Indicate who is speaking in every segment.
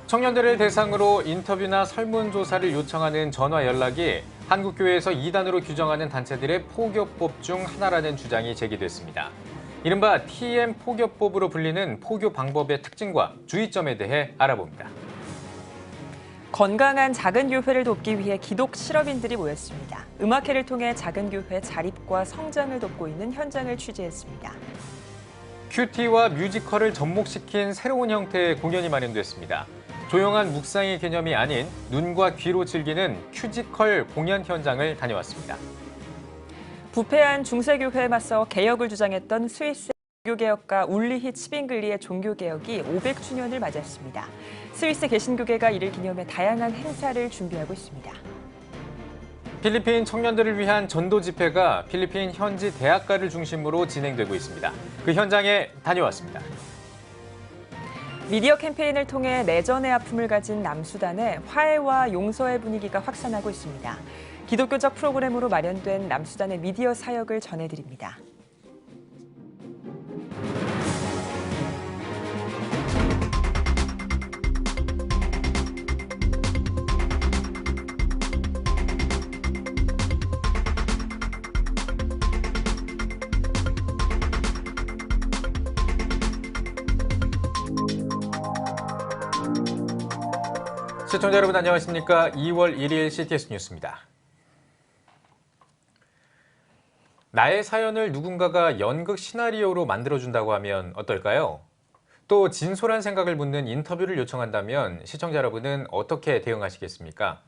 Speaker 1: 청년들을 대상으로 인터뷰나 설문조사를 요청하는 전화 연락이 한국교회에서 이단으로 규정하는 단체들의 포교법 중 하나라는 주장이 제기됐습니다. 이른바 TM 포교법으로 불리는 포교 방법의 특징과 주의점에 대해 알아봅니다.
Speaker 2: 건강한 작은 교회를 돕기 위해 기독 실업인들이 모였습니다. 음악회를 통해 작은 교회 자립과 성장을 돕고 있는 현장을 취재했습니다.
Speaker 1: 큐티와 뮤지컬을 접목시킨 새로운 형태의 공연이 마련됐습니다. 조용한 묵상의 개념이 아닌 눈과 귀로 즐기는 큐지컬 공연 현장을 다녀왔습니다.
Speaker 2: 부패한 중세교회에 맞서 개혁을 주장했던 스위스 종교개혁가 울리히 치빙글리의 종교개혁이 500주년을 맞았습니다. 스위스 개신교계가 이를 기념해 다양한 행사를 준비하고 있습니다.
Speaker 1: 필리핀 청년들을 위한 전도 집회가 필리핀 현지 대학가를 중심으로 진행되고 있습니다. 그 현장에 다녀왔습니다.
Speaker 2: 미디어 캠페인을 통해 내전의 아픔을 가진 남수단의 화해와 용서의 분위기가 확산하고 있습니다. 기독교적 프로그램으로 마련된 남수단의 미디어 사역을 전해드립니다.
Speaker 1: 시청자 여러분 안녕하십니까? 2월 1일 CTS 뉴스입니다. 나의 사연을 누군가가 연극 시나리오로 만들어준다고 하면 어떨까요? 또 진솔한 생각을 묻는 인터뷰를 요청한다면 시청자 여러분은 어떻게 대응하시겠습니까?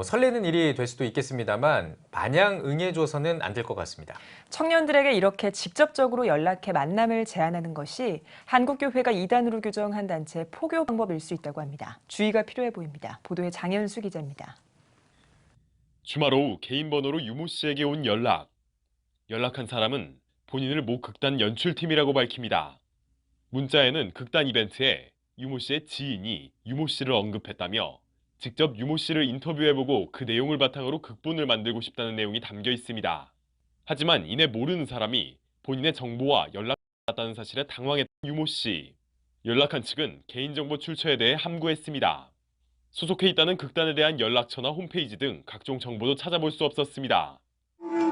Speaker 1: 설레는 일이 될 수도 있겠습니다만 마냥 응해줘서는 안 될 것 같습니다.
Speaker 2: 청년들에게 이렇게 직접적으로 연락해 만남을 제안하는 것이 한국교회가 이단으로 규정한 단체의 포교 방법일 수 있다고 합니다. 주의가 필요해 보입니다. 보도에 장현수 기자입니다.
Speaker 3: 주말 오후 개인 번호로 유모 씨에게 온 연락. 연락한 사람은 본인을 모 극단 연출팀이라고 밝힙니다. 문자에는 극단 이벤트에 유모 씨의 지인이 유모 씨를 언급했다며 직접 유모 씨를 인터뷰해보고 그 내용을 바탕으로 극본을 만들고 싶다는 내용이 담겨 있습니다. 하지만 이내 모르는 사람이 본인의 정보와 연락을 받았다는 사실에 당황했던 유모 씨. 연락한 측은 개인정보 출처에 대해 함구했습니다. 소속해 있다는 극단에 대한 연락처나 홈페이지 등 각종 정보도 찾아볼 수 없었습니다.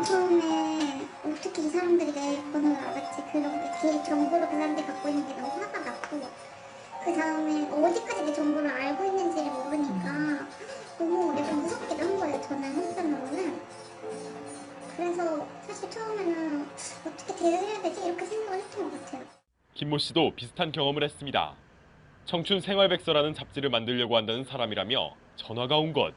Speaker 4: 처음에 어떻게 이 사람들이 내 번호를 알았지? 그런 게 정보를 그 사람들이 갖고 있는 게 너무 화가 났고 그 다음에 어디까지 내 정보를 알고 있는지를 모르니까 너무 약간 무섭기도 한 거예요. 저는 한편으로는. 그래서 사실 처음에는 어떻게 대응해야 되지? 이렇게 생각을 했던 것 같아요.
Speaker 3: 김모 씨도 비슷한 경험을 했습니다. 청춘 생활백서라는 잡지를 만들려고 한다는 사람이라며 전화가 온 것.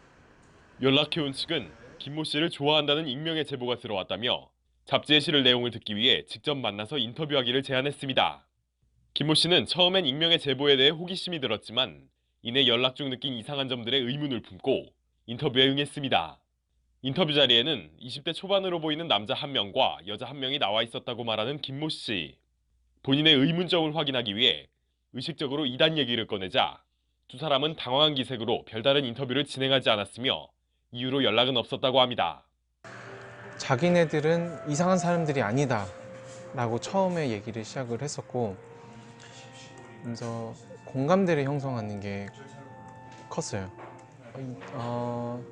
Speaker 3: 연락해온 측은 김모 씨를 좋아한다는 익명의 제보가 들어왔다며 잡지에 실을 내용을 듣기 위해 직접 만나서 인터뷰하기를 제안했습니다. 김모 씨는 처음엔 익명의 제보에 대해 호기심이 들었지만 이내 연락 중 느낀 이상한 점들에 의문을 품고 인터뷰에 응했습니다. 인터뷰 자리에는 20대 초반으로 보이는 남자 한 명과 여자 한 명이 나와 있었다고 말하는 김모 씨. 본인의 의문점을 확인하기 위해 의식적으로 이단 얘기를 꺼내자 두 사람은 당황한 기색으로 별다른 인터뷰를 진행하지 않았으며 이후로 연락은 없었다고 합니다.
Speaker 5: 자기네들은 이상한 사람들이 아니다 라고 처음에 얘기를 시작을 했었고 그래서 공감대를 형성하는 게 컸어요.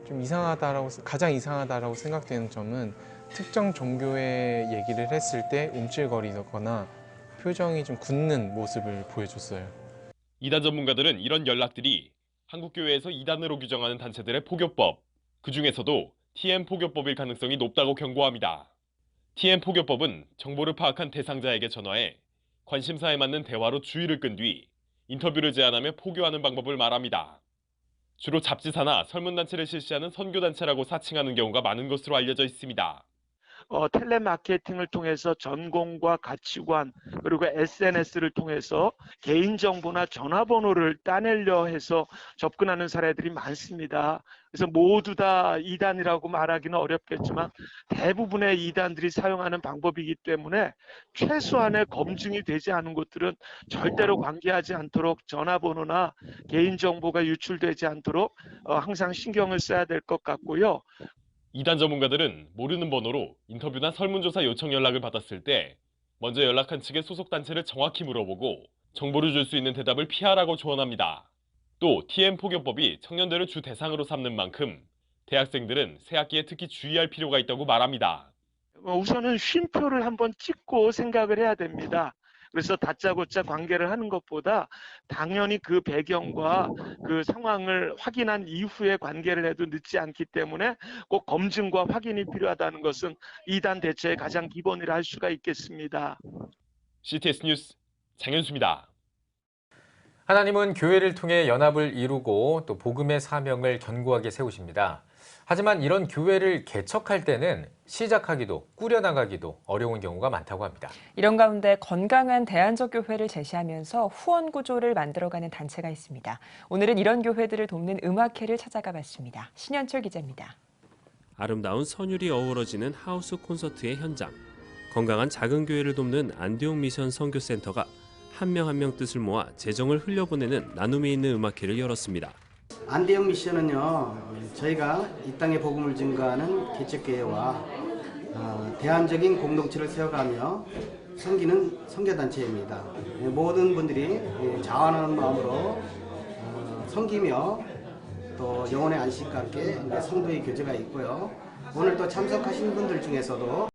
Speaker 5: 좀 가장 이상하다라고 생각되는 점은 특정 종교의 얘기를 했을 때 움찔거리거나 표정이 좀 굳는 모습을 보여줬어요.
Speaker 3: 이단 전문가들은 이런 연락들이 한국교회에서 이단으로 규정하는 단체들의 포교법, 그중에서도 TM 포교법일 가능성이 높다고 경고합니다. TM 포교법은 정보를 파악한 대상자에게 전화해 관심사에 맞는 대화로 주의를 끈 뒤 인터뷰를 제안하며 포교하는 방법을 말합니다. 주로 잡지사나 설문단체를 실시하는 선교단체라고 사칭하는 경우가 많은 것으로 알려져 있습니다.
Speaker 6: 텔레마케팅을 통해서 전공과 가치관 그리고 SNS를 통해서 개인정보나 전화번호를 따내려 해서 접근하는 사례들이 많습니다. 그래서 모두 다 이단이라고 말하기는 어렵겠지만 대부분의 이단들이 사용하는 방법이기 때문에 최소한의 검증이 되지 않은 것들은 절대로 관계하지 않도록 전화번호나 개인정보가 유출되지 않도록 항상 신경을 써야 될 것 같고요.
Speaker 3: 이단 전문가들은 모르는 번호로 인터뷰나 설문조사 요청 연락을 받았을 때 먼저 연락한 측의 소속 단체를 정확히 물어보고 정보를 줄 수 있는 대답을 피하라고 조언합니다. 또 TM 포교법이 청년들을 주 대상으로 삼는 만큼 대학생들은 새학기에 특히 주의할 필요가 있다고 말합니다.
Speaker 6: 우선은 쉼표를 한번 찍고 생각을 해야 됩니다. 그래서 다짜고짜 관계를 하는 것보다 당연히 그 배경과 그 상황을 확인한 이후에 관계를 해도 늦지 않기 때문에 꼭 검증과 확인이 필요하다는 것은 이단 대처의 가장 기본이라 할 수가 있겠습니다.
Speaker 3: CTS 뉴스 장현수입니다.
Speaker 1: 하나님은 교회를 통해 연합을 이루고 또 복음의 사명을 견고하게 세우십니다. 하지만 이런 교회를 개척할 때는 시작하기도 꾸려나가기도 어려운 경우가 많다고 합니다.
Speaker 2: 이런 가운데 건강한 대안적 교회를 제시하면서 후원 구조를 만들어가는 단체가 있습니다. 오늘은 이런 교회들을 돕는 음악회를 찾아가 봤습니다. 신현철 기자입니다.
Speaker 7: 아름다운 선율이 어우러지는 하우스 콘서트의 현장. 건강한 작은 교회를 돕는 안디옥 미션 선교센터가 한 명 한 명 뜻을 모아 재정을 흘려보내는 나눔이 있는 음악회를 열었습니다.
Speaker 8: 안디옥 미션은요, 저희가 이 땅에 복음을 증거하는 개척교회와 대안적인 공동체를 세워가며 섬기는 선교단체입니다. 모든 분들이 자원하는 마음으로 섬기며 또 영혼의 안식과 함께 성도의 교제가 있고요. 오늘 또 참석하신 분들 중에서도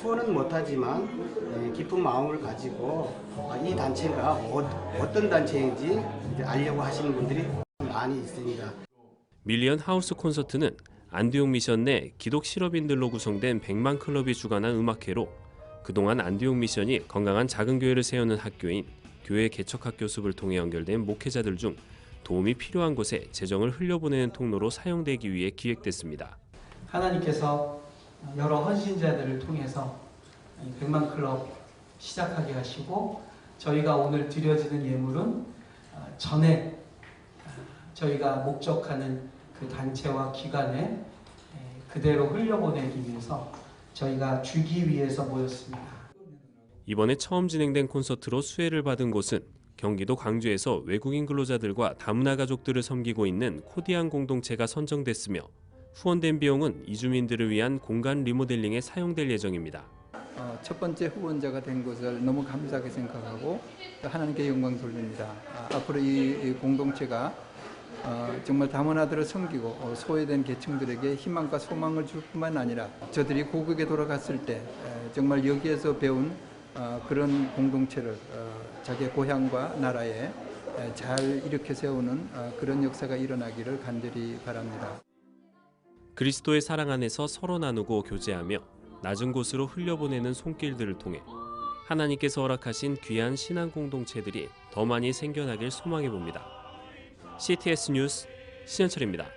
Speaker 8: 후원은 못하지만 깊은 마음을 가지고 이 단체가 어떤 단체인지 알려고 하시는 분들이 많이 있습니다.
Speaker 7: 밀리언 하우스 콘서트는 안디옥 미션 내 기독 실업인들로 구성된 100만 클럽이 주관한 음악회로 그동안 안디옥 미션이 건강한 작은 교회를 세우는 학교인 교회 개척학 교습을 통해 연결된 목회자들 중 도움이 필요한 곳에 재정을 흘려보내는 통로로 사용되기 위해 기획됐습니다.
Speaker 9: 하나님께서 여러 헌신자들을 통해서 100만 클럽 시작하게 하시고 저희가 오늘 드려지는 예물은 전에 저희가 목적하는 그 단체와 기관에 그대로 흘려보내기 위해서 저희가 주기 위해서 모였습니다.
Speaker 7: 이번에 처음 진행된 콘서트로 수혜를 받은 곳은 경기도 광주에서 외국인 근로자들과 다문화 가족들을 섬기고 있는 코디안 공동체가 선정됐으며 후원된 비용은 이주민들을 위한 공간 리모델링에 사용될 예정입니다.
Speaker 10: 첫 번째 후원자가 된 것을 너무 감사하게 생각하고 하나님께 영광 돌립니다. 앞으로 이 공동체가 정말 다문화들을 섬기고 소외된 계층들에게 희망과 소망을 줄 뿐만 아니라 저들이 고국에 돌아갔을 때 정말 여기에서 배운 그런 공동체를 자기의 고향과 나라에 잘 일으켜 세우는 그런 역사가 일어나기를 간절히 바랍니다.
Speaker 7: 그리스도의 사랑 안에서 서로 나누고 교제하며 낮은 곳으로 흘려보내는 손길들을 통해 하나님께서 허락하신 귀한 신앙 공동체들이 더 많이 생겨나길 소망해 봅니다. CTS 뉴스 신현철입니다.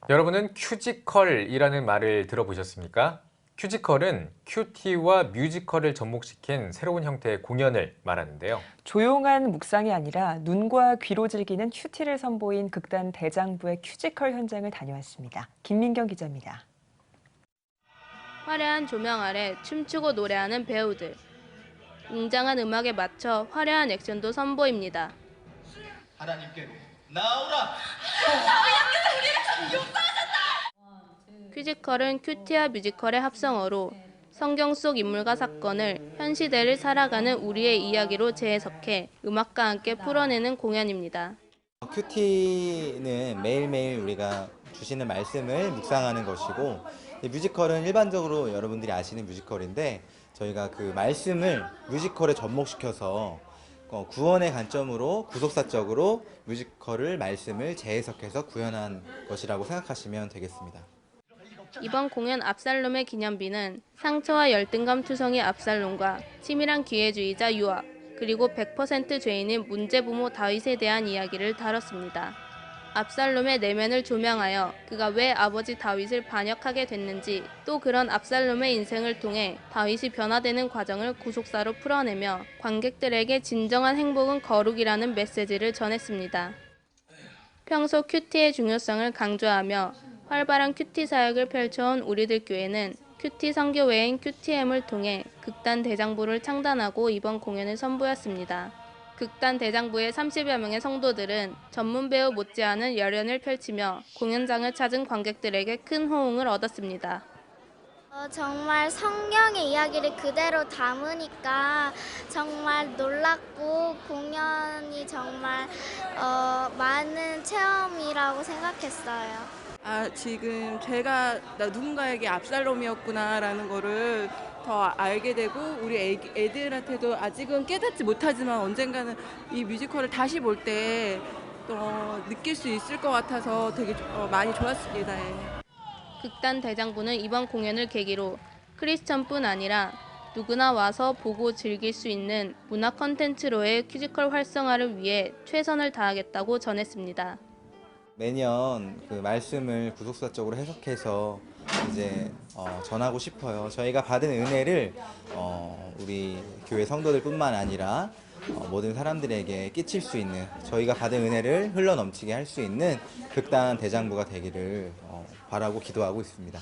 Speaker 1: 여러분은 큐지컬이라는 말을 들어보셨습니까? 큐지컬은 큐티와 뮤지컬을 접목시킨 새로운 형태의 공연을 말하는데요.
Speaker 2: 조용한 묵상이 아니라 눈과 귀로 즐기는 큐티를 선보인 극단 대장부의 큐지컬 현장을 다녀왔습니다. 김민경 기자입니다.
Speaker 11: 화려한 조명 아래 춤추고 노래하는 배우들. 웅장한 음악에 맞춰 화려한 액션도 선보입니다.
Speaker 12: 하나님께로 나오라!
Speaker 11: 큐지컬은 큐티와 뮤지컬의 합성어로 성경 속 인물과 사건을 현 시대를 살아가는 우리의 이야기로 재해석해 음악과 함께 풀어내는 공연입니다.
Speaker 12: 큐티는 매일매일 우리가 주시는 말씀을 묵상하는 것이고 뮤지컬은 일반적으로 여러분들이 아시는 뮤지컬인데 저희가 그 말씀을 뮤지컬에 접목시켜서 구원의 관점으로 구속사적으로 뮤지컬을 말씀을 재해석해서 구현한 것이라고 생각하시면 되겠습니다.
Speaker 11: 이번 공연 압살롬의 기념비는 상처와 열등감 투성이 압살롬과 치밀한 기회주의자 요압, 그리고 100% 죄인인 문제부모 다윗에 대한 이야기를 다뤘습니다. 압살롬의 내면을 조명하여 그가 왜 아버지 다윗을 반역하게 됐는지, 또 그런 압살롬의 인생을 통해 다윗이 변화되는 과정을 구속사로 풀어내며 관객들에게 진정한 행복은 거룩이라는 메시지를 전했습니다. 평소 큐티의 중요성을 강조하며 활발한 큐티 사역을 펼쳐온 우리들 교회는 큐티 선교회인 큐티엠을 통해 극단 대장부를 창단하고 이번 공연을 선보였습니다. 극단 대장부의 30여 명의 성도들은 전문 배우 못지않은 열연을 펼치며 공연장을 찾은 관객들에게 큰 호응을 얻었습니다.
Speaker 4: 정말 성경의 이야기를 그대로 담으니까 정말 놀랍고 공연이 정말 많은 체험이라고 생각했어요.
Speaker 13: 지금 제가 누군가에게 압살롬이었구나라는 거를 더 알게 되고 우리 애들한테도 아직은 깨닫지 못하지만 언젠가는 이 뮤지컬을 다시 볼 때 느낄 수 있을 것 같아서 되게 많이 좋았습니다.
Speaker 11: 극단 대장부는 이번 공연을 계기로 크리스천뿐 아니라 누구나 와서 보고 즐길 수 있는 문화 콘텐츠로의 뮤지컬 활성화를 위해 최선을 다하겠다고 전했습니다.
Speaker 12: 매년 그 말씀을 구속사적으로 해석해서 이제 전하고 싶어요. 저희가 받은 은혜를 우리 교회 성도들뿐만 아니라 모든 사람들에게 끼칠 수 있는, 저희가 받은 은혜를 흘러넘치게 할 수 있는 극단 대장부가 되기를 바라고 기도하고 있습니다.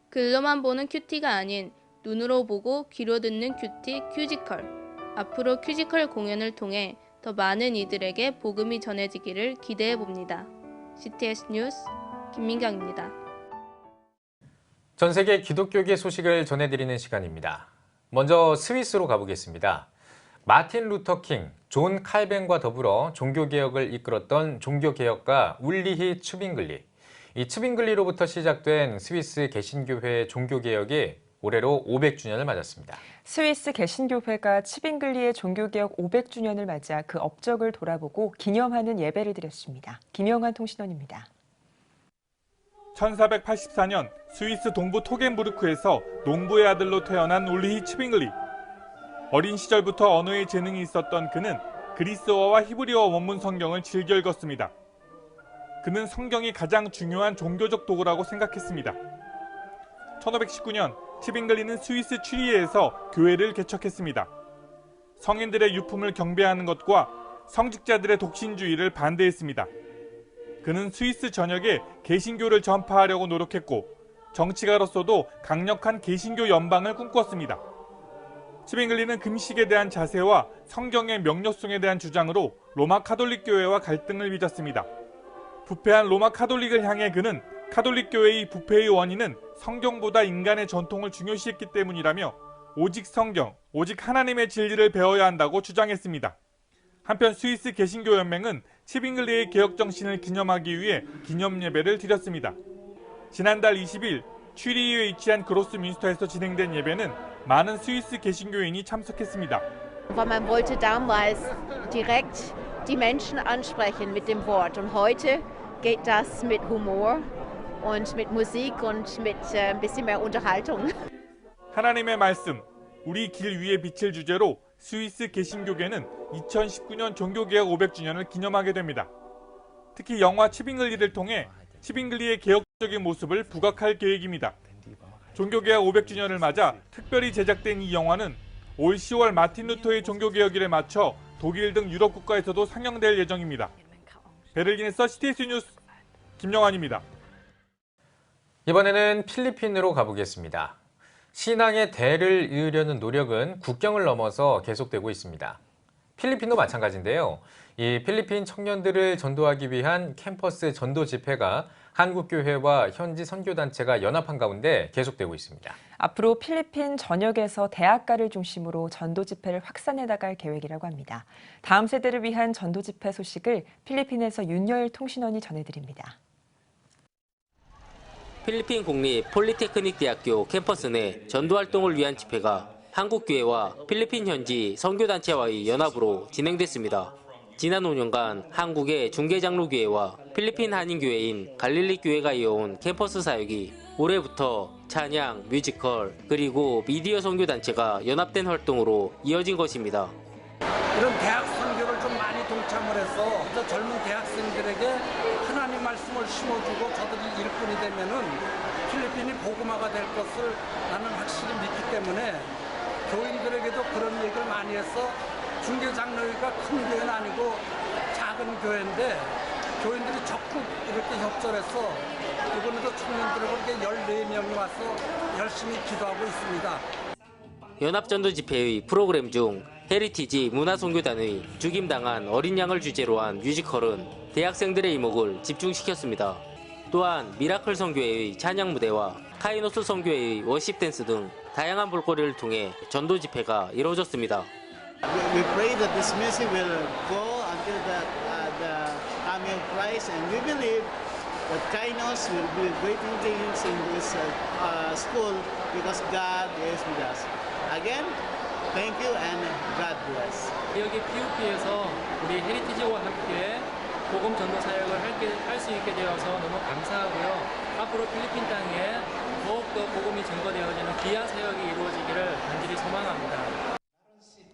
Speaker 11: 글로만 보는 큐티가 아닌 눈으로 보고 귀로 듣는 큐티 뮤지컬. 앞으로 뮤지컬 공연을 통해 더 많은 이들에게 복음이 전해지기를 기대해 봅니다. CTS 뉴스 김민경입니다.
Speaker 1: 전 세계 기독교계 소식을 전해드리는 시간입니다. 먼저 스위스로 가보겠습니다. 마틴 루터 킹, 존 칼뱅과 더불어 종교개혁을 이끌었던 종교개혁가 울리히 츠빙글리. 이 츠빙글리로부터 시작된 스위스 개신교회의 종교개혁이 올해로 500주년을 맞았습니다.
Speaker 2: 스위스 개신교회가 츠빙글리의 종교개혁 500주년을 맞아 그 업적을 돌아보고 기념하는 예배를 드렸습니다. 김영환 통신원입니다.
Speaker 14: 1484년 스위스 동부 토겐부르크에서 농부의 아들로 태어난 울리히 츠빙글리. 어린 시절부터 언어에 재능이 있었던 그는 그리스어와 히브리어 원문 성경을 즐겨 읽었습니다. 그는 성경이 가장 중요한 종교적 도구라고 생각했습니다. 1519년 츠빙글리는 스위스 취리히에서 교회를 개척했습니다. 성인들의 유품을 경배하는 것과 성직자들의 독신주의를 반대했습니다. 그는 스위스 전역에 개신교를 전파하려고 노력했고 정치가로서도 강력한 개신교 연방을 꿈꿨습니다. 츠빙글리는 금식에 대한 자세와 성경의 명료성에 대한 주장으로 로마 카톨릭 교회와 갈등을 빚었습니다. 부패한 로마 카톨릭을 향해 그는 카톨릭 교회의 부패의 원인은 성경보다 인간의 전통을 중요시했기 때문이라며 오직 성경, 오직 하나님의 진리를 배워야 한다고 주장했습니다. 한편 스위스 개신교 연맹은 츠빙글리의 개혁 정신을 기념하기 위해 기념 예배를 드렸습니다. 지난달 20일 취리히에 위치한 그로스 뮌스터에서 진행된 예배는 많은 스위스 개신교인이 참석했습니다.
Speaker 15: Man wollte damals direkt die Menschen ansprechen mit dem Wort und heute geht das mit Humor und mit Musik und mit ein bisschen mehr Unterhaltung.
Speaker 14: 하나님의 말씀, 우리 길 위에 빛을 주제로 스위스 개신교계는 2019년 종교개혁 500주년을 기념하게 됩니다. 특히 영화 츠빙글리를 통해 츠빙글리의 개혁적인 모습을 부각할 계획입니다. 종교개혁 500주년을 맞아 특별히 제작된 이 영화는 올 10월 마틴 루터의 종교개혁일에 맞춰 독일 등 유럽 국가에서도 상영될 예정입니다. 베를린에서 CTS 뉴스 김영환입니다.
Speaker 1: 이번에는 필리핀으로 가보겠습니다. 신앙의 대를 이으려는 노력은 국경을 넘어서 계속되고 있습니다. 필리핀도 마찬가지인데요. 이 필리핀 청년들을 전도하기 위한 캠퍼스 전도 집회가 한국교회와 현지 선교단체가 연합한 가운데 계속되고 있습니다.
Speaker 2: 앞으로 필리핀 전역에서 대학가를 중심으로 전도 집회를 확산해 나갈 계획이라고 합니다. 다음 세대를 위한 전도 집회 소식을 필리핀에서 윤여일 통신원이 전해드립니다.
Speaker 16: 필리핀 국립 폴리테크닉 대학교 캠퍼스 내 전도활동을 위한 집회가 한국교회와 필리핀 현지 선교단체와의 연합으로 진행됐습니다. 지난 5년간 한국의 중개장로교회와 필리핀 한인교회인 갈릴리교회가 이어온 캠퍼스 사역이 올해부터 찬양, 뮤지컬, 그리고 미디어 선교단체가 연합된 활동으로 이어진 것입니다.
Speaker 17: 이런 대학 선교를 좀 많이 동참을 해서 젊은 대학생들에게 하나님 말씀을 심어주고 저들이 일꾼이 되면은 필리핀이 복음화가 될 것을 나는 확실히 믿기 때문에 교인들에게도 그런 얘기를 많이 해서 중개장로회가 큰 교회는 아니고 작은 교회인데 교인들이 적극 이렇게 협조해서 이번에도 청년들하고 이렇게 14명이 와서 열심히 기도하고 있습니다.
Speaker 16: 연합전도 집회의 프로그램 중 헤리티지 문화선교단의 죽임당한 어린 양을 주제로 한 뮤지컬은 대학생들의 이목을 집중시켰습니다. 또한 미라클 선교회의 찬양 무대와 카이노스 선교회의 워십 댄스 등 다양한 볼거리를 통해 전도 집회가 이루어졌습니다.
Speaker 18: We pray that this message will go until the army of Christ, and we believe that Kainos will do great things in this school because God is with us. Again, thank you and God bless.
Speaker 19: 여기 PUP에서 우리 헤리티지와 함께 복음 전도 사역을 할 수 있게 되어서 너무 감사하고요. 앞으로 필리핀 땅에 더욱더 복음이 전거되어지는 귀한 사역이 이루어지기를 간절히 소망합니다.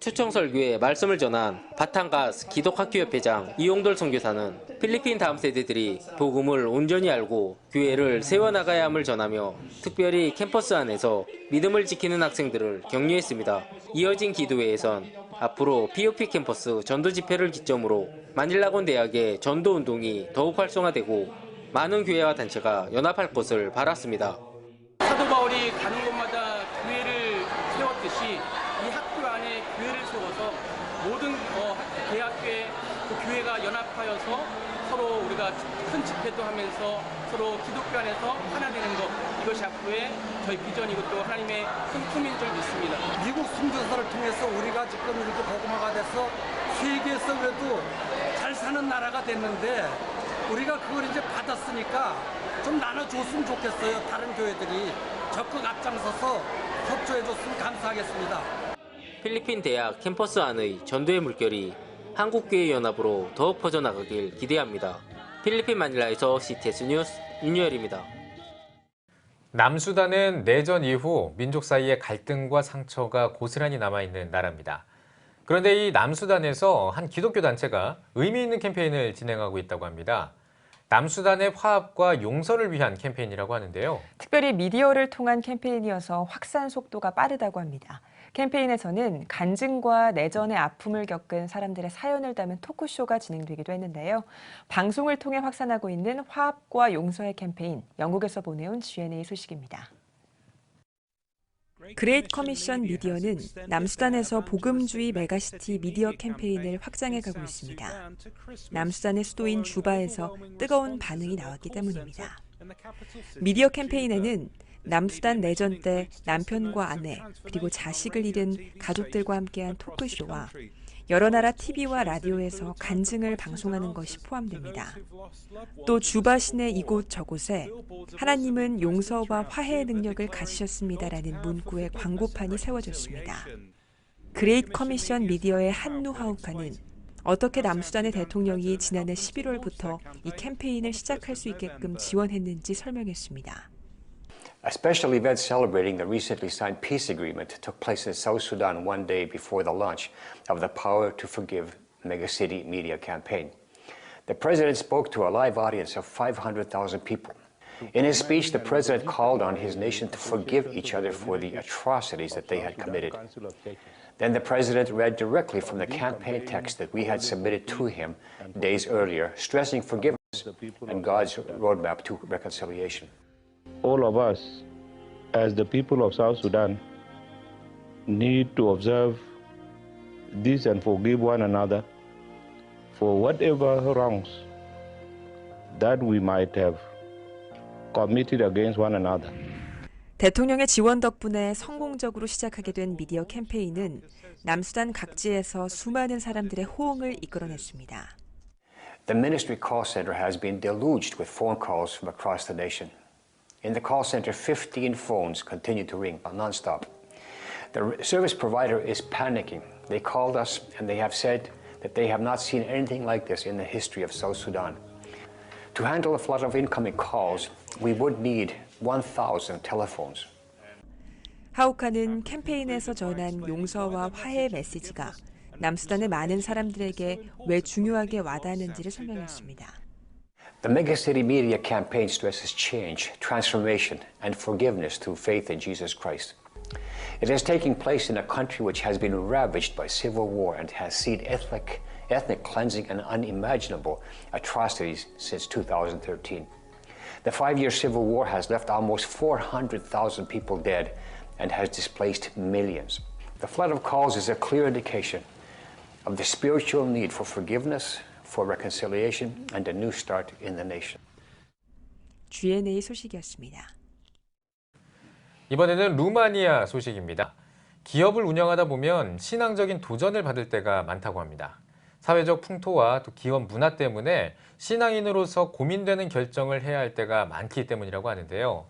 Speaker 16: 추청설교에 말씀을 전한 바탕가스 기독학교협회장 이용돌 선교사는 필리핀 다음 세대들이 복음을 온전히 알고 교회를 세워나가야 함을 전하며 특별히 캠퍼스 안에서 믿음을 지키는 학생들을 격려했습니다. 이어진 기도회에선 앞으로 PUP 캠퍼스 전도 집회를 기점으로 마닐라곤 대학의 전도 운동이 더욱 활성화되고 많은 교회와 단체가 연합할 것을 바랐습니다.
Speaker 19: 사도 바울이 가는 곳마다 교회를 세웠듯이 이 학교 안에 교회를 세워서 모든 대학교에 그 교회가 연합하여서 서로 우리가 큰 집회도 하면서 서로 기독교 안에서 하나 되는 것, 이것이 앞으로의 저희 비전이고 또 하나님의 큰 꿈인 줄 믿습니다.
Speaker 17: 미국 선교사를 통해서 우리가 지금 이렇게 복음화가 돼서 세계에서 그래도 잘 사는 나라가 됐는데 우리가 그걸 이제 받았으니까 좀 나눠줬으면 좋겠어요. 다른 교회들이 적극 앞장서서 협조해줬으면 감사하겠습니다.
Speaker 16: 필리핀 대학 캠퍼스 안의 전도의 물결이 한국교회 연합으로 더욱 퍼져나가길 기대합니다. 필리핀 마닐라에서 CTS 뉴스 윤여일입니다.
Speaker 1: 남수단은 내전 이후 민족 사이의 갈등과 상처가 고스란히 남아있는 나라입니다. 그런데 이 남수단에서 한 기독교 단체가 의미 있는 캠페인을 진행하고 있다고 합니다. 남수단의 화합과 용서를 위한 캠페인이라고 하는데요.
Speaker 2: 특별히 미디어를 통한 캠페인이어서 확산 속도가 빠르다고 합니다. 캠페인에서는 간증과 내전의 아픔을 겪은 사람들의 사연을 담은 토크쇼가 진행되기도 했는데요. 방송을 통해 확산하고 있는 화합과 용서의 캠페인, 영국에서 보내온 GNA 소식입니다. 그레이트 커미션 미디어는 남수단에서 복음주의 메가시티 미디어 캠페인을 확장해가고 있습니다. 남수단의 수도인 주바에서 뜨거운 반응이 나왔기 때문입니다. 미디어 캠페인에는 남수단 내전 때 남편과 아내 그리고 자식을 잃은 가족들과 함께한 토크쇼와 여러 나라 TV와 라디오에서 간증을 방송하는 것이 포함됩니다. 또 주바 시내 이곳 저곳에 하나님은 용서와 화해의 능력을 가지셨습니다라는 문구의 광고판이 세워졌습니다. 그레이트 커미션 미디어의 한누 하우카는 어떻게 남수단의 대통령이 지난해 11월부터 이 캠페인을 시작할 수 있게끔 지원했는지 설명했습니다.
Speaker 20: A special event celebrating the recently signed peace agreement took place in South Sudan one day before the launch of the Power to Forgive megacity media campaign. The president spoke to a live audience of 500,000 people. In his speech, the president called on his nation to forgive each other for the atrocities that they had committed. Then the president read directly from the campaign text that we had submitted to him days earlier, stressing forgiveness and God's roadmap to reconciliation.
Speaker 21: All of us, as the people of South Sudan, need to observe this and forgive one another for whatever wrongs that we might have committed against one another.
Speaker 2: 대통령의 지원 덕분에 성공적으로 시작하게 된 미디어 캠페인은 남수단 각지에서 수많은 사람들의 호응을 이끌어냈습니다.
Speaker 20: The ministry call center has been deluged with phone calls from across the nation. In the call center, 15 phones continue to ring nonstop. The service provider is panicking. They called us and they have said that they have not seen anything like this in the history of South Sudan. To handle a flood of incoming calls, we would need 1,000 telephones.
Speaker 2: 하우카는 캠페인에서 전한 용서와 화해의 메시지가 남수단의 많은 사람들에게 왜 중요하게 와닿았는지를 설명했습니다.
Speaker 20: The megacity media campaign stresses change, transformation, and forgiveness through faith in Jesus Christ. It is taking place in a country which has been ravaged by civil war and has seen ethnic cleansing and unimaginable atrocities since 2013. The 5-year civil war has left almost 400,000 people dead and has displaced millions. The flood of calls is a clear indication of the spiritual need for forgiveness, for reconciliation, and a new start in the nation.
Speaker 2: GNA 소식이었습니다.
Speaker 1: 이번에는 루마니아 소식입니다. 기업을 운영하다 보면 신앙적인 도전을 받을 때가 많다고 합니다. 사회적 풍토와 또 기업 문화 때문에 신앙인으로서 고민되는 결정을 해야 할 때가 많기 때문이라고 하는데요.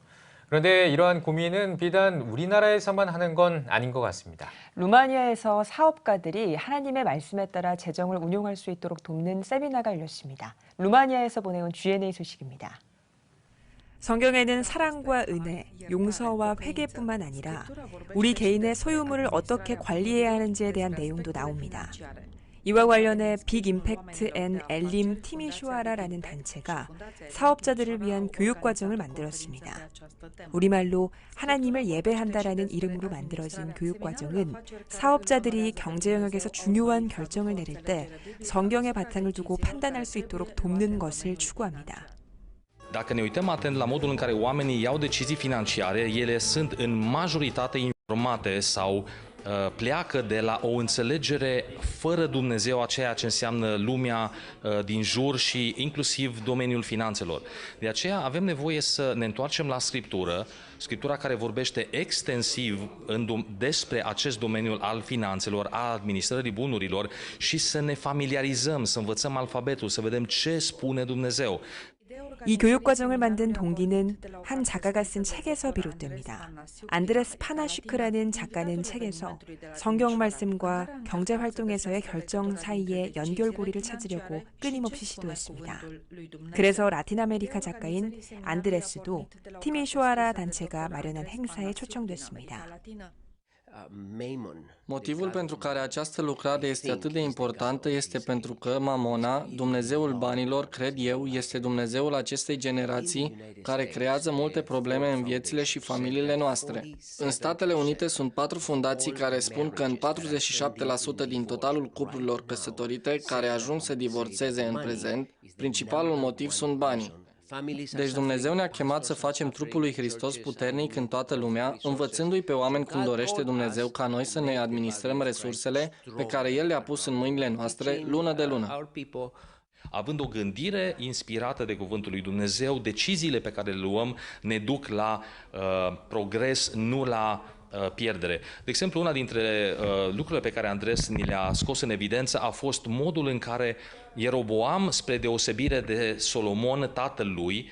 Speaker 1: 그런데 이러한 고민은 비단 우리나라에서만 하는 건 아닌 것 같습니다.
Speaker 2: 루마니아에서 사업가들이 하나님의 말씀에 따라 재정을 운용할 수 있도록 돕는 세미나가 열렸습니다. 루마니아에서 보내온 G&A 소식입니다. 성경에는 사랑과 은혜, 용서와 회개뿐만 아니라 우리 개인의 소유물을 어떻게 관리해야 하는지에 대한 내용도 나옵니다. 이와 관련해 빅 임팩트 앤 엘림 티미슈아라라는 단체가 사업자들을 위한 교육과정을 만들었습니다. 우리말로 하나님을 예배한다라는 이름으로 만들어진 교육과정은 사업자들이 경제 영역에서 중요한 결정을 내릴 때 성경의 바탕을 두고 판단할 수 있도록 돕는 것을 추구합니다.
Speaker 5: Dacă ne uităm atent la modul în care oamenii iau decizii financiare, ele sunt în majoritate informate sau pleacă de la o înțelegere fără Dumnezeu a ceea ce înseamnă lumea din jur și inclusiv domeniul finanțelor. De aceea avem nevoie să ne întoarcem la Scriptură, Scriptura care vorbește extensiv despre acest domeniu al finanțelor, a administrării bunurilor și să ne familiarizăm, să învățăm alfabetul, să vedem ce spune Dumnezeu.
Speaker 2: 이 교육과정을 만든 동기는 한 작가가 쓴 책에서 비롯됩니다. 안드레스 파나슈크라는 작가는 책에서 성경 말씀과 경제 활동에서의 결정 사이의 연결고리를 찾으려고 끊임없이 시도했습니다. 그래서 라틴 아메리카 작가인 안드레스도 티미슈아라 단체가 마련한 행사에 초청됐습니다.
Speaker 22: Motivul pentru care această lucrare este atât de importantă este pentru că Mamona, Dumnezeul banilor, cred eu, este Dumnezeul acestei generații care creează multe probleme în viețile și familiile noastre. În Statele Unite sunt 4 fundații care spun că în 47% din totalul cuplurilor căsătorite care ajung să divorțeze în prezent, principalul motiv sunt banii. Deci Dumnezeu ne-a chemat să facem trupul lui Hristos puternic în toată lumea, învățându-i pe oameni cum dorește Dumnezeu ca noi să ne administrăm resursele pe care El le-a pus în mâinile noastre lună de lună.
Speaker 5: Având o gândire inspirată de Cuvântul lui Dumnezeu, deciziile pe care le luăm ne duc la progres, nu la pierdere. De exemplu, una dintre lucrurile pe care Andres ni le-a scos în evidență a fost modul în care Ieroboam, spre deosebire de Solomon, tatăl lui,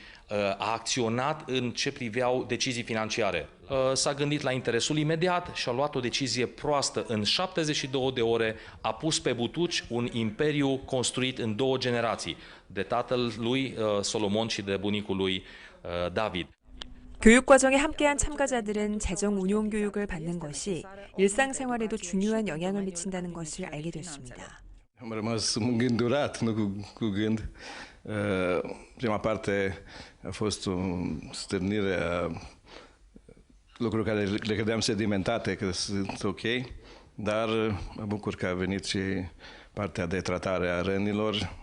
Speaker 5: a acționat în ce priveau decizii financiare. S-a gândit la interesul imediat și a luat o decizie proastă. În 72 de ore a pus pe butuci un imperiu construit în 2 generații, de tatăl lui Solomon și de bunicul lui David.
Speaker 2: 교육과정에 함께한 참가자들은 재정 운용 교육을 받는 것이 일상생활에도 중요한 영향을 미친다는 것을 알게 됐습니다.
Speaker 23: Am rămas îngândurat, nu cu gând. Prima parte a fost o stârnire a lucruri care le credeam sedimentate, că sunt ok, dar mă bucur că a venit și partea de tratare a rănilor,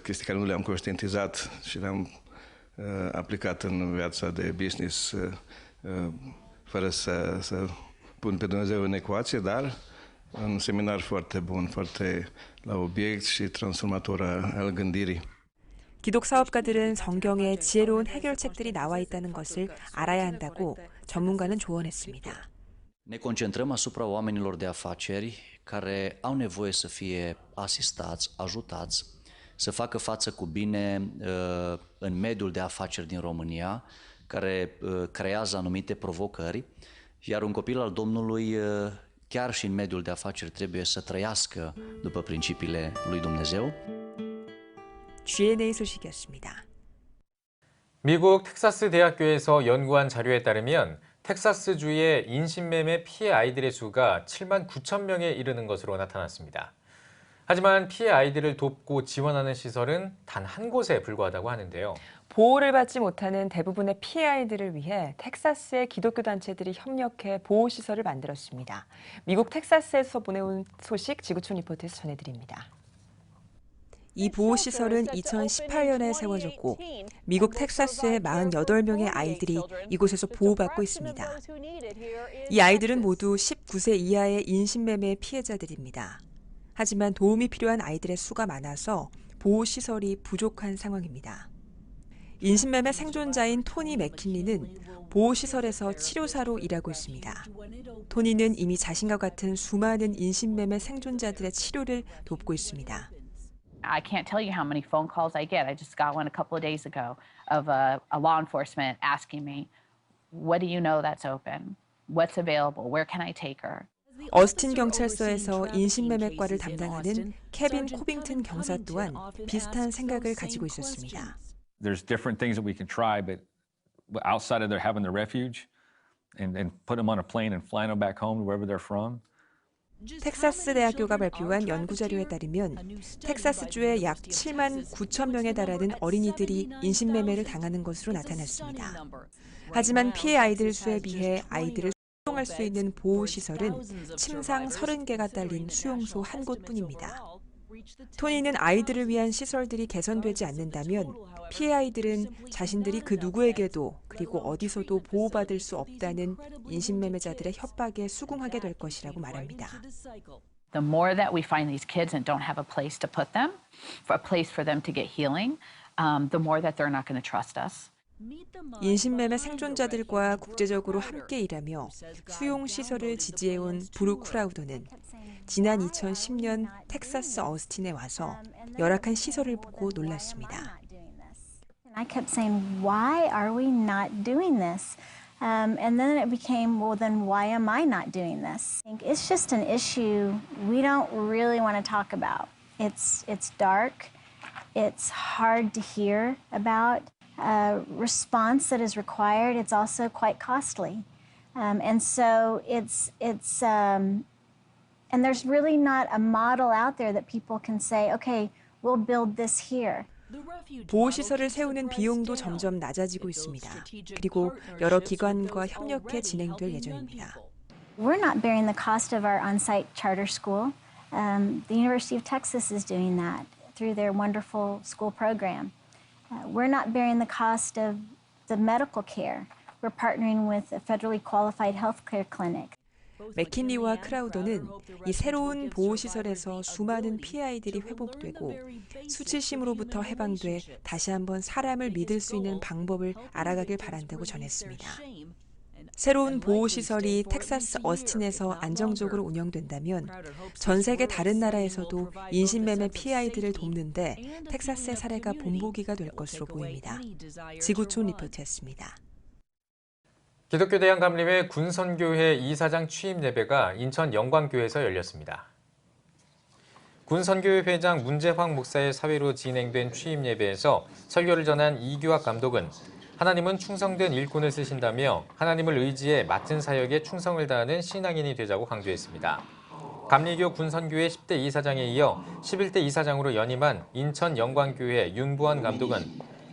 Speaker 23: chestii care nu le-am conștientizat și le-am aplicat în viața de business fără să pun pe Dumnezeu în ecuație, dar un seminar foarte bun, foarte la obiect și transformator al gândirii.
Speaker 2: 기독 사업가들은 성경에 지혜로운 해결책들이 나와 있다는 것을 알아야 한다고 전문가는 조언했습니다.
Speaker 24: Ne concentrăm asupra oamenilor de afaceri care au nevoie să fie asistați, ajutați, să facă față cu bine în mediul de afaceri din România, care creează anumite provocări, iar un copil al Domnului, chiar și în mediul de afaceri, trebuie să trăiască după principiile lui Dumnezeu.
Speaker 2: G&A 소식이었습니다.
Speaker 1: 미국 텍사스 대학교에서 연구한 자료에 따르면 텍사스주의 인신매매 피해 아이들의 수가 7만 9천 명에 이르는 것으로 나타났습니다. 하지만 피해 아이들을 돕고 지원하는 시설은 단 한 곳에 불과하다고 하는데요.
Speaker 2: 보호를 받지 못하는 대부분의 피해 아이들을 위해 텍사스의 기독교 단체들이 협력해 보호시설을 만들었습니다. 미국 텍사스에서 보내온 소식 지구촌 리포트에서 전해드립니다. 이 보호시설은 2018년에 세워졌고 미국 텍사스의 48명의 아이들이 이곳에서 보호받고 있습니다. 이 아이들은 모두 19세 이하의 인신매매 피해자들입니다. 하지만 도움이 필요한 아이들의 수가 많아서 보호시설이 부족한 상황입니다. 인신매매 생존자인 토니 맥킨리는 보호시설에서 치료사로 일하고 있습니다. 토니는 이미 자신과 같은 수많은 인신매매 생존자들의 치료를 돕고 있습니다.
Speaker 3: I can't tell you how many phone calls I get. I just got one a couple of days ago of a law enforcement asking me, what do you know that's open? What's available? Where can I take her?
Speaker 2: 어스틴 경찰서에서 인신매매과를 담당하는 케빈 코빙튼 경사 또한 비슷한 생각을 가지고 있었습니다.
Speaker 6: There's different things that we can try, but outside of their having their refuge and put them on a plane and flying them back home to wherever they're from.
Speaker 2: 텍사스 대학교가 발표한 연구 자료에 따르면 텍사스주에 약 7만 9천 명에 달하는 어린이들이 인신매매를 당하는 것으로 나타났습니다. 하지만 피해 아이들 수에 비해 아이들을 수용할 수 있는 보호시설은 침상 30개가 딸린 수용소 한 곳뿐입니다. 토니는 아이들을 위한 시설들이 개선되지 않는다면 피해 아이들은 자신들이 그 누구에게도 그리고 어디서도 보호받을 수 없다는 인신매매자들의 협박에 수긍하게 될 것이라고 말합니다.
Speaker 3: The more that we find these kids and don't have a place to put them, a place for them to get healing, the more that they're not going to trust us.
Speaker 2: 인신매매 생존자들과 국제적으로 함께 일하며 수용시설을 지지해온 브룩 크라우더는 지난 2010년 텍사스 어스틴에 와서 열악한 시설을 보고 놀랐습니다.
Speaker 8: I kept saying, why are we not doing this? And then it became, well, then why am I not doing this? It's just an issue we don't really want to talk about. It's dark. It's hard to hear about. Response that is required. It's also quite costly. And so and there's really not a model out there that people can say, okay, we'll build this here.
Speaker 2: 보호시설을 세우는 비용도 점점 낮아지고 있습니다. 그리고 여러 기관과 협력해 진행될 예정입니다.
Speaker 8: We're not bearing the cost of our on-site charter school. The University of Texas is doing that through their wonderful school program. We're not bearing the cost of the medical care. We're partnering with a federally qualified healthcare clinic.
Speaker 2: 맥킨리와 크라우더는 이 새로운 보호시설에서 수많은 피해 아이들이 회복되고 수치심으로부터 해방돼 다시 한번 사람을 믿을 수 있는 방법을 알아가길 바란다고 전했습니다. 새로운 보호시설이 텍사스 어스틴에서 안정적으로 운영된다면 전 세계 다른 나라에서도 인신매매 피해 아이들을 돕는데 텍사스의 사례가 본보기가 될 것으로 보입니다. 지구촌 리포트였습니다.
Speaker 1: 기독교 대한감림회 군선교회 이사장 취임 예배가 인천 영광교회에서 열렸습니다. 군선교회 회장 문재황 목사의 사회로 진행된 취임 예배에서 설교를 전한 이규학 감독은 하나님은 충성된 일꾼을 쓰신다며 하나님을 의지해 맡은 사역에 충성을 다하는 신앙인이 되자고 강조했습니다. 감리교 군선교회 10대 이사장에 이어 11대 이사장으로 연임한 인천 영광교회 윤부환 감독은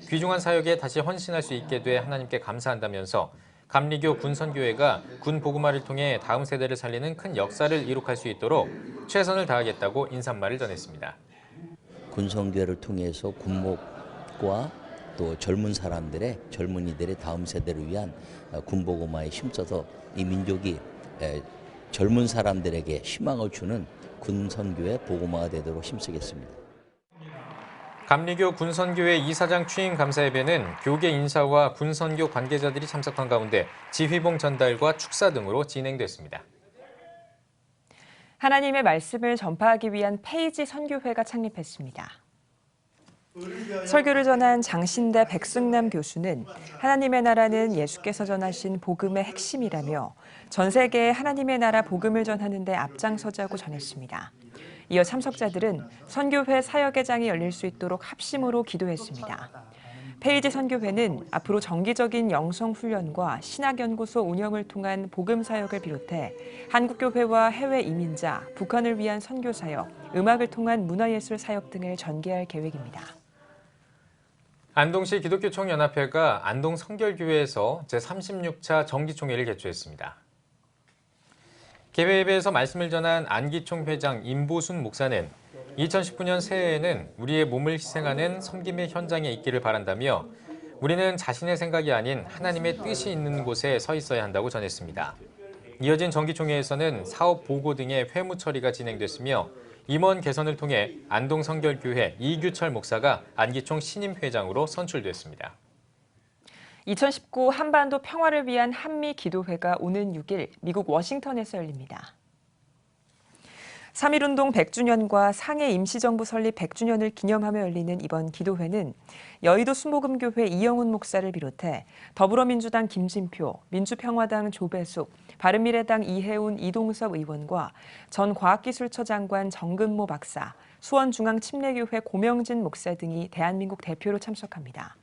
Speaker 1: 귀중한 사역에 다시 헌신할 수 있게 돼 하나님께 감사한다면서 감리교 군선교회가 군 복음화를 통해 다음 세대를 살리는 큰 역사를 이룩할 수 있도록 최선을 다하겠다고 인사말을 전했습니다.
Speaker 9: 군선교회를 통해서 군목과 또 젊은이들의 다음 세대를 위한 군 복음화에 힘써서 이 민족이 젊은 사람들에게 희망을 주는 군선교회 복음화가 되도록 힘쓰겠습니다.
Speaker 1: 감리교 군선교회 이사장 취임 감사 예배는 교계 인사와 군선교 관계자들이 참석한 가운데 지휘봉 전달과 축사 등으로 진행됐습니다.
Speaker 2: 하나님의 말씀을 전파하기 위한 페이지 선교회가 창립했습니다. 설교를 전한 장신대 백승남 교수는 하나님의 나라는 예수께서 전하신 복음의 핵심이라며 전 세계에 하나님의 나라 복음을 전하는 데 앞장서자고 전했습니다. 이어 참석자들은 선교회 사역회장이 열릴 수 있도록 합심으로 기도했습니다. 페이지 선교회는 앞으로 정기적인 영성훈련과 신학연구소 운영을 통한 복음사역을 비롯해 한국교회와 해외 이민자, 북한을 위한 선교사역, 음악을 통한 문화예술 사역 등을 전개할 계획입니다.
Speaker 1: 안동시 기독교총연합회가 안동 성결교회에서 제36차 정기총회를 개최했습니다. 개회 예배에서 말씀을 전한 안기총 회장 임보순 목사는 2019년 새해에는 우리의 몸을 희생하는 섬김의 현장에 있기를 바란다며 우리는 자신의 생각이 아닌 하나님의 뜻이 있는 곳에 서 있어야 한다고 전했습니다. 이어진 정기총회에서는 사업 보고 등의 회무 처리가 진행됐으며 임원 개선을 통해 안동 성결교회 이규철 목사가 안기총 신임 회장으로 선출됐습니다.
Speaker 2: 2019 한반도 평화를 위한 한미 기도회가 오는 6일 미국 워싱턴에서 열립니다. 3.1운동 100주년과 상해 임시정부 설립 100주년을 기념하며 열리는 이번 기도회는 여의도 순복음교회 이영훈 목사를 비롯해 더불어민주당 김진표, 민주평화당 조배숙, 바른미래당 이해운 이동섭 의원과 전 과학기술처 장관 정근모 박사, 수원중앙침례교회 고명진 목사 등이 대한민국 대표로 참석합니다.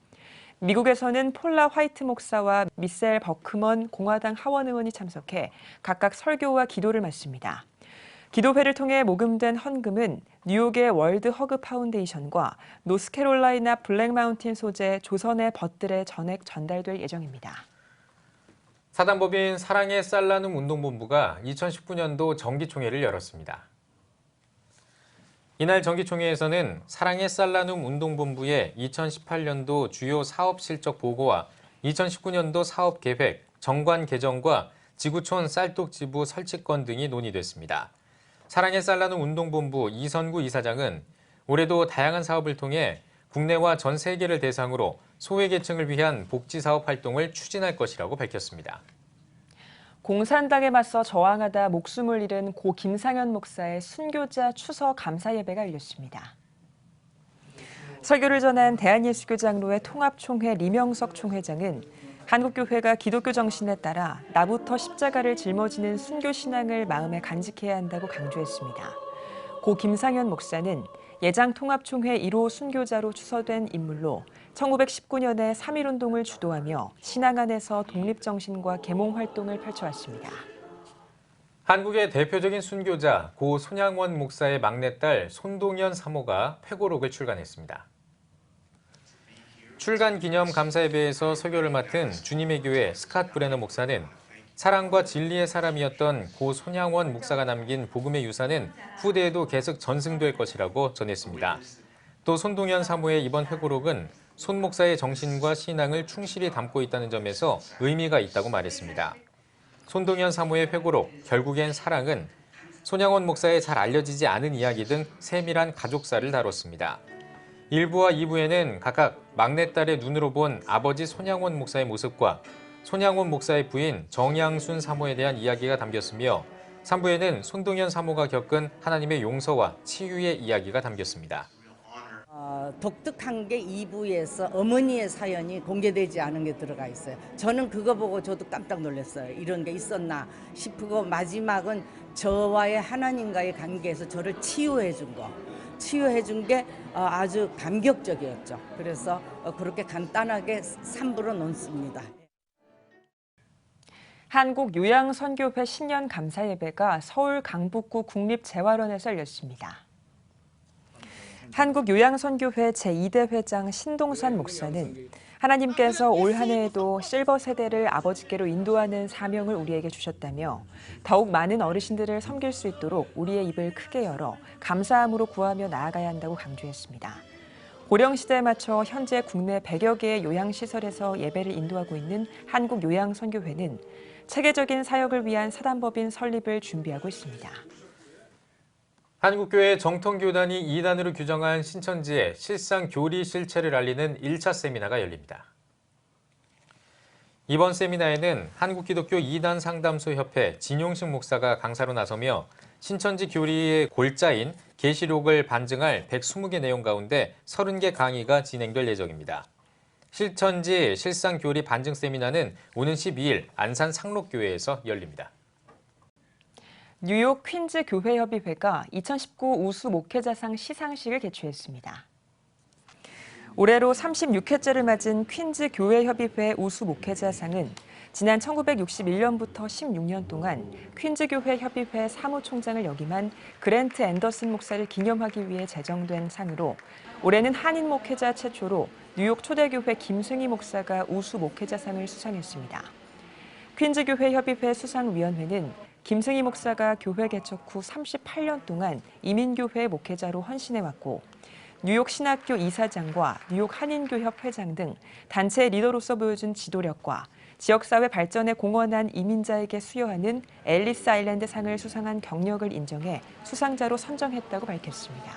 Speaker 2: 미국에서는 폴라 화이트 목사와 미셀 버크먼 공화당 하원 의원이 참석해 각각 설교와 기도를 마칩니다. 기도회를 통해 모금된 헌금은 뉴욕의 월드 허그 파운데이션과 노스캐롤라이나 블랙마운틴 소재 조선의 벗들에 전액 전달될 예정입니다.
Speaker 1: 사단법인 사랑의 쌀나눔 운동본부가 2019년도 정기총회를 열었습니다. 이날 정기총회에서는 사랑의 쌀나눔 운동본부의 2018년도 주요 사업 실적 보고와 2019년도 사업 계획, 정관 개정과 지구촌 쌀독지부 설치권 등이 논의됐습니다. 사랑의 쌀나눔 운동본부 이선구 이사장은 올해도 다양한 사업을 통해 국내와 전 세계를 대상으로 소외계층을 위한 복지사업 활동을 추진할 것이라고 밝혔습니다.
Speaker 2: 공산당에 맞서 저항하다 목숨을 잃은 고 김상현 목사의 순교자 추서 감사 예배가 열렸습니다. 설교를 전한 대한예수교장로회 통합총회 리명석 총회장은 한국교회가 기독교 정신에 따라 나부터 십자가를 짊어지는 순교 신앙을 마음에 간직해야 한다고 강조했습니다. 고 김상현 목사는 예장통합총회 1호 순교자로 추서된 인물로 1919년에 3.1운동을 주도하며 신앙 안에서 독립정신과 계몽 활동을 펼쳐왔습니다.
Speaker 1: 한국의 대표적인 순교자 고 손양원 목사의 막내딸 손동연 사모가 회고록을 출간했습니다. 출간 기념 감사예배에서 설교를 맡은 주님의 교회 스캇 브레너 목사는 사랑과 진리의 사람이었던 고 손양원 목사가 남긴 복음의 유산은 후대에도 계속 전승될 것이라고 전했습니다. 또 손동연 사모의 이번 회고록은 손 목사의 정신과 신앙을 충실히 담고 있다는 점에서 의미가 있다고 말했습니다. 손동연 사모의 회고록 결국엔 사랑은 손양원 목사의 잘 알려지지 않은 이야기 등 세밀한 가족사를 다뤘습니다. 1부와 2부에는 각각 막내딸의 눈으로 본 아버지 손양원 목사의 모습과 손양원 목사의 부인 정양순 사모에 대한 이야기가 담겼으며 3부에는 손동연 사모가 겪은 하나님의 용서와 치유의 이야기가 담겼습니다.
Speaker 4: 독특한 게 2부에서 어머니의 사연이 공개되지 않은 게 들어가 있어요. 저는 그거 보고 저도 깜짝 놀랐어요. 이런 게 있었나 싶고 마지막은 저와의 하나님과의 관계에서 저를 치유해 준 거. 치유해 준 게 아주 감격적이었죠. 그래서 그렇게 간단하게 3부로 놓습니다.
Speaker 2: 한국요양선교회 신년 감사예배가 서울 강북구 국립재활원에서 열렸습니다. 한국요양선교회 제2대 회장 신동산 목사는 하나님께서 올 한 해에도 실버 세대를 아버지께로 인도하는 사명을 우리에게 주셨다며 더욱 많은 어르신들을 섬길 수 있도록 우리의 입을 크게 열어 감사함으로 구하며 나아가야 한다고 강조했습니다. 고령시대에 맞춰 현재 국내 100여 개의 요양시설에서 예배를 인도하고 있는 한국요양선교회는 체계적인 사역을 위한 사단법인 설립을 준비하고 있습니다.
Speaker 1: 한국교회 정통교단이 2단으로 규정한 신천지의 실상 교리 실체를 알리는 1차 세미나가 열립니다. 이번 세미나에는 한국기독교 2단 상담소협회 진용식 목사가 강사로 나서며 신천지 교리의 골자인 계시록을 반증할 120개 내용 가운데 30개 강의가 진행될 예정입니다. 신천지 실상 교리 반증 세미나는 오는 12일 안산 상록교회에서 열립니다.
Speaker 2: 뉴욕 퀸즈 교회협의회가 2019 우수 목회자상 시상식을 개최했습니다. 올해로 36회째를 맞은 퀸즈 교회협의회 우수 목회자상은 지난 1961년부터 16년 동안 퀸즈 교회 협의회 사무총장을 역임한 그랜트 앤더슨 목사를 기념하기 위해 제정된 상으로 올해는 한인 목회자 최초로 뉴욕 초대교회 김승희 목사가 우수 목회자상을 수상했습니다. 퀸즈 교회 협의회 수상위원회는 김승희 목사가 교회 개척 후 38년 동안 이민교회 목회자로 헌신해왔고 뉴욕 신학교 이사장과 뉴욕 한인교협 회장 등 단체 리더로서 보여준 지도력과 지역사회 발전에 공헌한 이민자에게 수여하는 앨리스 아일랜드 상을 수상한 경력을 인정해 수상자로 선정했다고 밝혔습니다.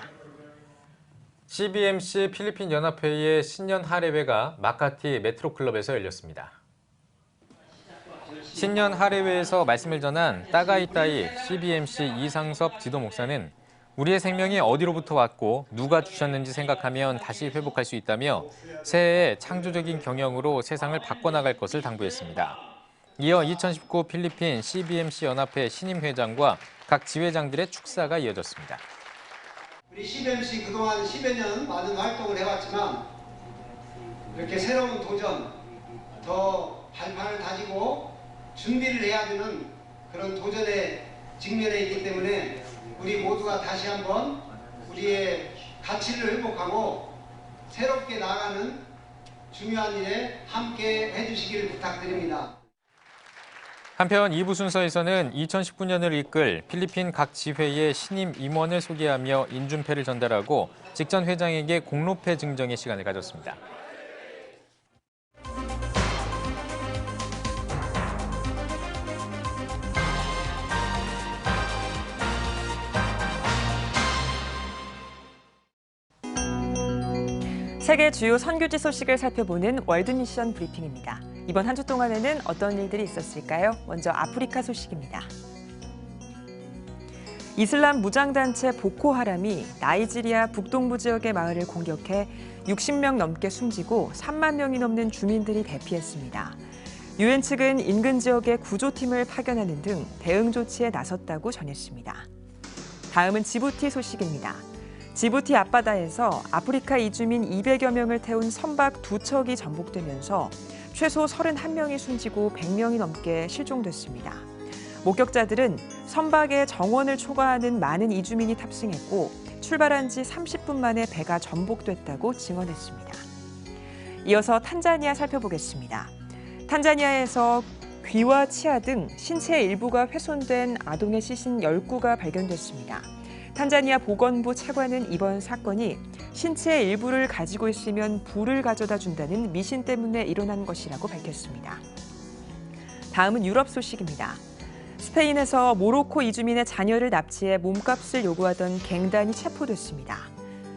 Speaker 1: CBMC 필리핀 연합회의 신년 할애회가 마카티 메트로클럽에서 열렸습니다. 신년 할애회에서 말씀을 전한 따가이따이 CBMC 이상섭 지도 목사는 우리의 생명이 어디로부터 왔고 누가 주셨는지 생각하면 다시 회복할 수 있다며 새해에 창조적인 경영으로 세상을 바꿔나갈 것을 당부했습니다. 이어 2019 필리핀 CBMC 연합회 신임 회장과 각 지회장들의 축사가 이어졌습니다.
Speaker 7: 우리 CBMC 그동안 10여 년 많은 활동을 해왔지만 이렇게 새로운 도전, 더 발판을 다지고 준비를 해야 되는 그런 도전에 직면해 있기 때문에 우리 모두가 다시 한번 우리의 가치를 회복하고 새롭게 나아가는 중요한 일에 함께 해주시기를 부탁드립니다.
Speaker 1: 한편 2부 순서에서는 2019년을 이끌 필리핀 각 지회의 신임 임원을 소개하며 인준패를 전달하고 직전 회장에게 공로패 증정의 시간을 가졌습니다.
Speaker 2: 세계 주요 선교지 소식을 살펴보는 월드미션 브리핑입니다. 이번 한 주 동안에는 어떤 일들이 있었을까요? 먼저 아프리카 소식입니다. 이슬람 무장단체 보코하람이 나이지리아 북동부 지역의 마을을 공격해 60명 넘게 숨지고 3만 명이 넘는 주민들이 대피했습니다. 유엔 측은 인근 지역에 구조팀을 파견하는 등 대응 조치에 나섰다고 전했습니다. 다음은 지부티 소식입니다. 지부티 앞바다에서 아프리카 이주민 200여 명을 태운 선박 2척이 전복되면서 최소 31명이 숨지고 100명이 넘게 실종됐습니다. 목격자들은 선박에 정원을 초과하는 많은 이주민이 탑승했고 출발한 지 30분 만에 배가 전복됐다고 증언했습니다. 이어서 탄자니아 살펴보겠습니다. 탄자니아에서 귀와 치아 등 신체 일부가 훼손된 아동의 시신 10구가 발견됐습니다. 탄자니아 보건부 차관은 이번 사건이 신체의 일부를 가지고 있으면 불을 가져다 준다는 미신 때문에 일어난 것이라고 밝혔습니다. 다음은 유럽 소식입니다. 스페인에서 모로코 이주민의 자녀를 납치해 몸값을 요구하던 갱단이 체포됐습니다.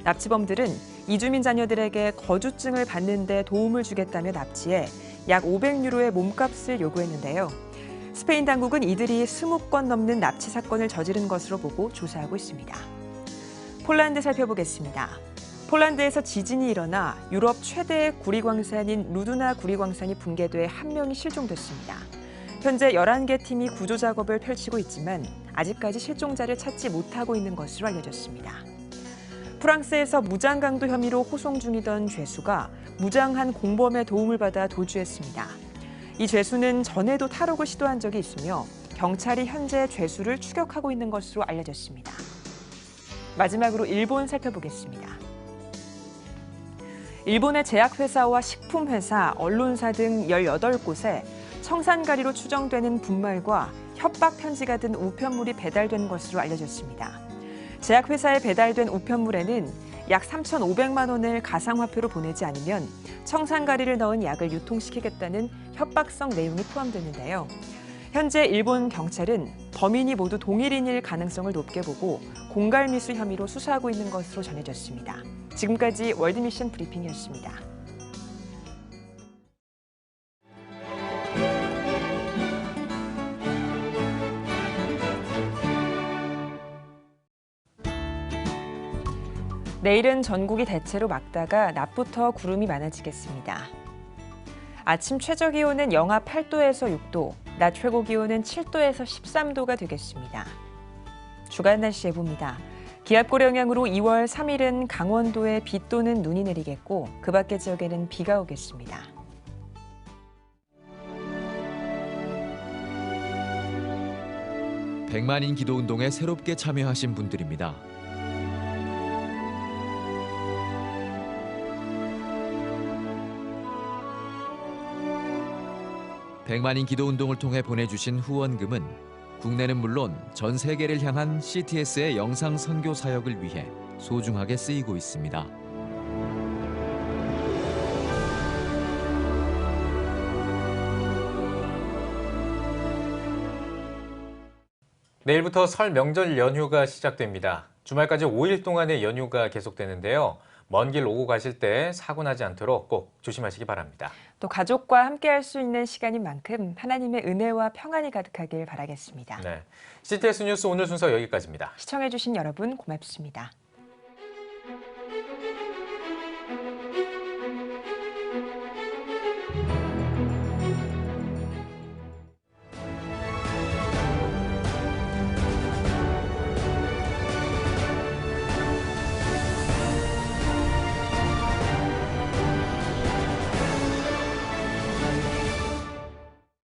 Speaker 2: 납치범들은 이주민 자녀들에게 거주증을 받는 데 도움을 주겠다며 납치해 약 500유로의 몸값을 요구했는데요. 스페인 당국은 이들이 20건 넘는 납치 사건을 저지른 것으로 보고 조사하고 있습니다. 폴란드 살펴보겠습니다. 폴란드에서 지진이 일어나 유럽 최대의 구리광산인 루드나 구리광산이 붕괴돼 1명이 실종됐습니다. 현재 11개 팀이 구조 작업을 펼치고 있지만 아직까지 실종자를 찾지 못하고 있는 것으로 알려졌습니다. 프랑스에서 무장강도 혐의로 호송 중이던 죄수가 무장한 공범의 도움을 받아 도주했습니다. 이 죄수는 전에도 탈옥을 시도한 적이 있으며 경찰이 현재 죄수를 추격하고 있는 것으로 알려졌습니다. 마지막으로 일본 살펴보겠습니다. 일본의 제약회사와 식품회사, 언론사 등 18곳에 청산가리로 추정되는 분말과 협박 편지가 든 우편물이 배달된 것으로 알려졌습니다. 제약회사에 배달된 우편물에는 약 3,500만 원을 가상화폐로 보내지 않으면 청산가리를 넣은 약을 유통시키겠다는 협박성 내용이 포함되는데요. 현재 일본 경찰은 범인이 모두 동일인일 가능성을 높게 보고 공갈미수 혐의로 수사하고 있는 것으로 전해졌습니다. 지금까지 월드미션 브리핑이었습니다. 내일은 전국이 대체로 맑다가 낮부터 구름이 많아지겠습니다. 아침 최저 기온은 영하 8도에서 6도, 낮 최고 기온은 7도에서 13도가 되겠습니다. 주간 날씨 예보입니다. 기압골 영향으로 2월 3일은 강원도에 비 또는 눈이 내리겠고 그 밖의 지역에는 비가 오겠습니다.
Speaker 10: 백만인 기도운동에 새롭게 참여하신 분들입니다. 백만인 기도운동을 통해 보내주신 후원금은 국내는 물론 전 세계를 향한 CTS의 영상 선교 사역을 위해 소중하게 쓰이고 있습니다.
Speaker 1: 내일부터 설 명절 연휴가 시작됩니다. 주말까지 5일 동안의 연휴가 계속되는데요. 먼 길 오고 가실 때 사고 나지 않도록 꼭 조심하시기 바랍니다.
Speaker 2: 또 가족과 함께할 수 있는 시간인 만큼 하나님의 은혜와 평안이 가득하길 바라겠습니다.
Speaker 1: 네, CTS 뉴스 오늘 순서 여기까지입니다.
Speaker 2: 시청해주신 여러분 고맙습니다.